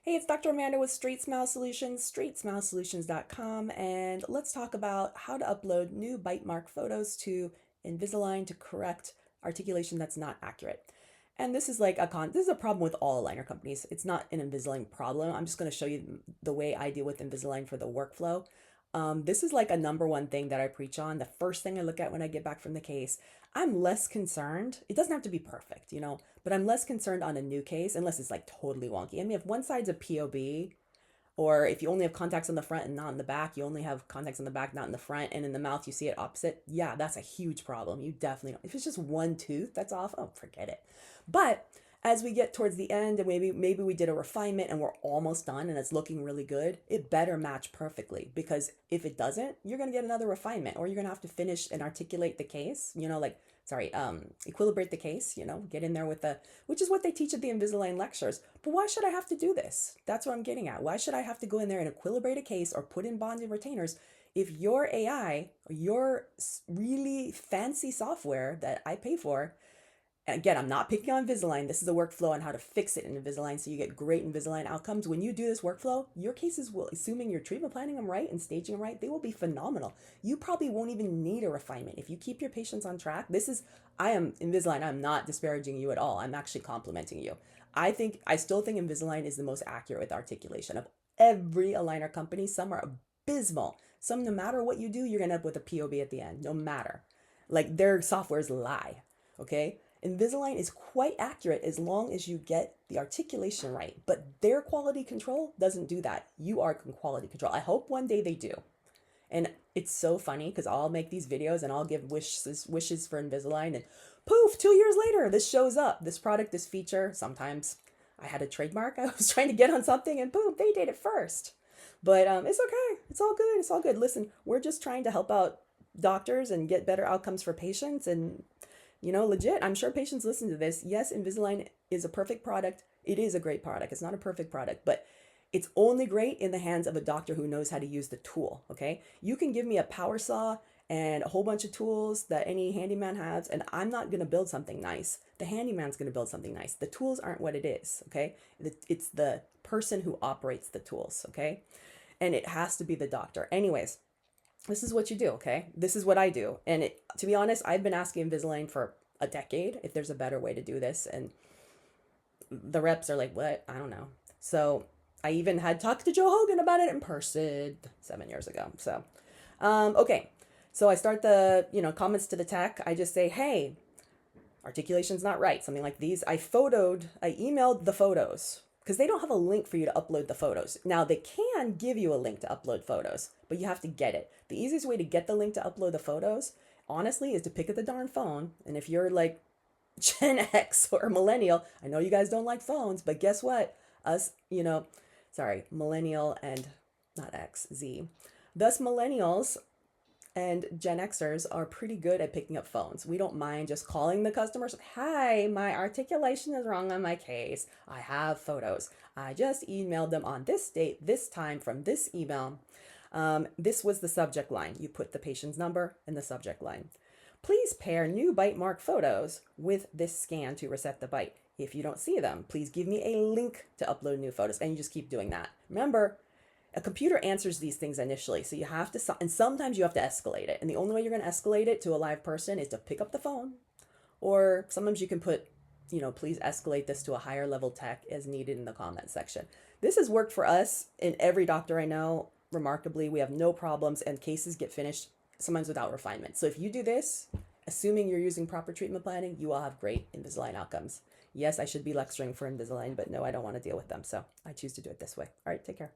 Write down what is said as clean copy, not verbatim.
Hey, it's Dr. Amanda with Straightsmile Solutions, straightsmilesolutions.com, and let's talk about how to upload new bite mark photos to Invisalign to correct articulation that's not accurate. And this is like this is a problem with all aligner companies. It's not an Invisalign problem. I'm just going to show you the way I deal with Invisalign for the workflow. This is like a number one thing that I preach on. The first thing I look at when I get back from the case, I'm less concerned. It doesn't have to be perfect, but I'm less concerned on a new case unless it's like totally wonky. I mean, if one side's a POB, or if you only have contacts on the front and not in the back, you only have contacts on the back, not in the front, and in the mouth you see it opposite, yeah, that's a huge problem. You definitely don't. If it's just one tooth that's off, oh, forget it. But as we get towards the end and maybe we did a refinement and we're almost done and it's looking really good, it better match perfectly, because if it doesn't, you're going to get another refinement, or you're going to have to finish and articulate the case, equilibrate the case, get in there with which is what they teach at the Invisalign lectures. But why should I have to do this? That's what I'm getting at. Why should I have to go in there and equilibrate a case or put in bonded retainers if your AI or your really fancy software that I pay for? Again, I'm not picking on Invisalign. This is a workflow on how to fix it in Invisalign so you get great Invisalign outcomes. When you do this workflow, your cases will, assuming you're treatment planning them right and staging them right, they will be phenomenal. You probably won't even need a refinement. If you keep your patients on track, I am Invisalign. I'm not disparaging you at all. I'm actually complimenting you. I still think Invisalign is the most accurate with articulation of every aligner company. Some are abysmal. Some, no matter what you do, you're going to end up with a POB at the end, no matter. Like, their softwares lie, okay? Invisalign is quite accurate as long as you get the articulation right, but their quality control doesn't do that. You are in quality control. I hope one day they do. And it's so funny because I'll make these videos and I'll give wishes for Invisalign, and poof, 2 years later, this shows up. This product, this feature. Sometimes I had a trademark I was trying to get on something, and boom, they did it first. But it's okay. It's all good. It's all good. Listen, we're just trying to help out doctors and get better outcomes for patients. And legit, I'm sure patients listen to this. Yes, Invisalign is a perfect product. It is a great product. It's not a perfect product, but it's only great in the hands of a doctor who knows how to use the tool, okay? You can give me a power saw and a whole bunch of tools that any handyman has, and I'm not going to build something nice. The handyman's going to build something nice. The tools aren't what it is, okay? It's the person who operates the tools, okay? And it has to be the doctor. Anyways, this is what you do, okay? This is what I do. And to be honest, I've been asking Invisalign for a decade if there's a better way to do this. And the reps are like, what? I don't know. So I even had talked to Joe Hogan about it in person 7 years ago. So, okay. So I start the, comments to the tech. I just say, hey, articulation's not right. Something like these. I emailed the photos, because they don't have a link for you to upload the photos. Now, they can give you a link to upload photos, but you have to get it. The easiest way to get the link to upload the photos, honestly, is to pick up the darn phone. And if you're like Gen X or millennial, I know you guys don't like phones, but guess what? Us, millennial and not X, Z. Thus, millennials and Gen Xers are pretty good at picking up phones. We don't mind just calling the customers. Hi, my articulation is wrong on my case. I have photos. I just emailed them on this date, this time, from this email. This was the subject line. You put the patient's number in the subject line. Please pair new bite mark photos with this scan to reset the bite. If you don't see them, please give me a link to upload new photos. And you just keep doing that. Remember, a computer answers these things initially, so you have to, and sometimes you have to escalate it. And the only way you're going to escalate it to a live person is to pick up the phone, or sometimes you can put, please escalate this to a higher level tech as needed in the comment section. This has worked for us and every doctor I know. Remarkably, we have no problems, and cases get finished sometimes without refinement. So if you do this, assuming you're using proper treatment planning, you will have great Invisalign outcomes. Yes, I should be lecturing for Invisalign, but no, I don't want to deal with them. So I choose to do it this way. All right, take care.